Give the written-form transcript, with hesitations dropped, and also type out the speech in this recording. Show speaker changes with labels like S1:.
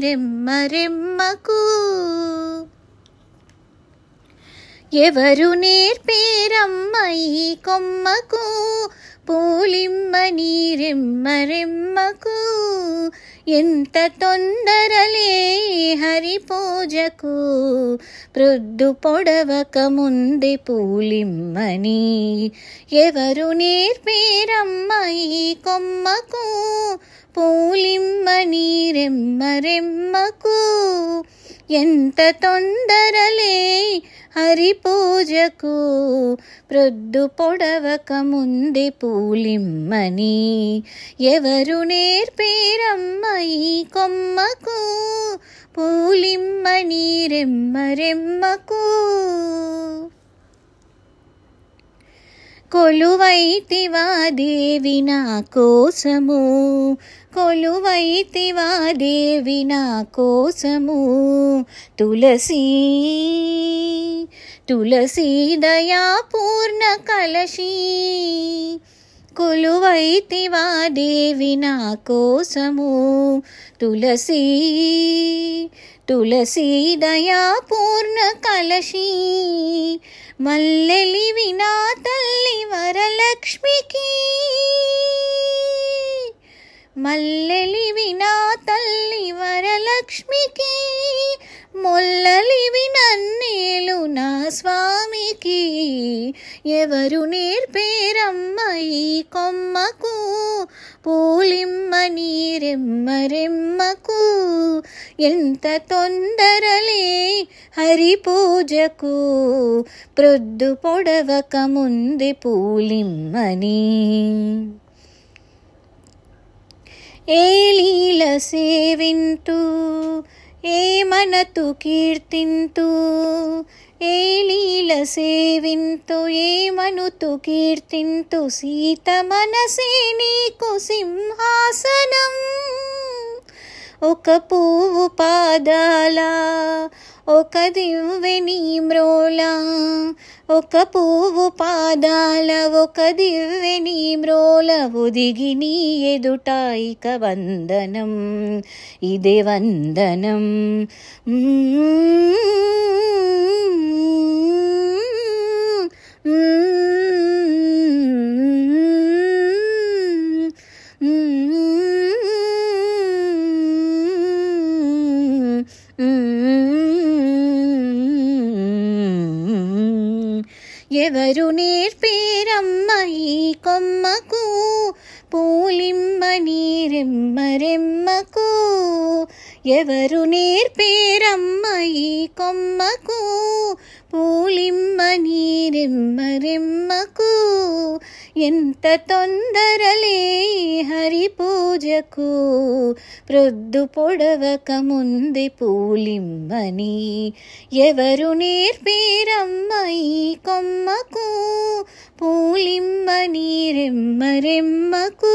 S1: రెమ్మకు ఎవరు నేర్పేరమ్మ ఈ కొమ్మకు పూలిమ్మని రెమ్మకు ఎంత తొందరలే హరి పూజకు ప్రొద్దు పొడవక ముందే పూలిమ్మని ఎవరు నేర్పేరమ్మ ఈ కొమ్మకు పూలిమ్మని రెమ్మకు ఎంత తొందరలే హరి పూజకు ప్రొద్దు పొడవక ముందే పూలిమ్మని ఎవరు నేర్పేరమ్మ ఈ కొమ్మకు పూలిమ్మని రెమ్మకు కొలువైతివా దేవి నా కోసము కొలువైతివా దేవి నా కోసము తులసి దయా పూర్ణ కలశీ కొలువైతివా దేవి నా కోసము తులసి దయా పూర్ణ కలశీ మల్లెలివి నా తల్లి వరలక్ష్మికి మల్లెలివి నా తల్లి వరలక్ష్మికి మొల్లలివి నన్నేలు నా స్వామికి ఎవరు నేర్పేరమ్మ ఈ కొమ్మకు పూలిమ్మని రెమ్మకు ఎంత తొందరలే హరి పూజకు ప్రొద్దు పొడవక ముందే పూలిమ్మని ఏ లీల సేవింతు ఏ మనతు కీర్తింతు ఏ లీల సేవింతు ఏ మనుతు కీర్తింతు సీత మనసే నీకు సింహాసనం ఒక పువ్వు పాదాల ఒక దివ్వెని మ్రోల ఒక పువ్వు పాదాల ఒక దివ్వెని మ్రోల ఒదిగి నీ ఎదుట ఇక వందనం ఇదే వందనం ఎవరు నేర్పేరమ్మ ఈ కొమ్మకు పూలిమ్మని రెమ్మకు ఎవరు నేర్పేరమ్మ ఈ కొమ్మకు పూలిమ్మని రెమ్మకు ఎంత తొందరలే హరి పూజకు ప్రొద్దు పొడవక ముందే పూలిమ్మని ఎవరు నేర్పేరమ్మ ఈ కొమ్మకు పూలిమ్మని రెమ్మకు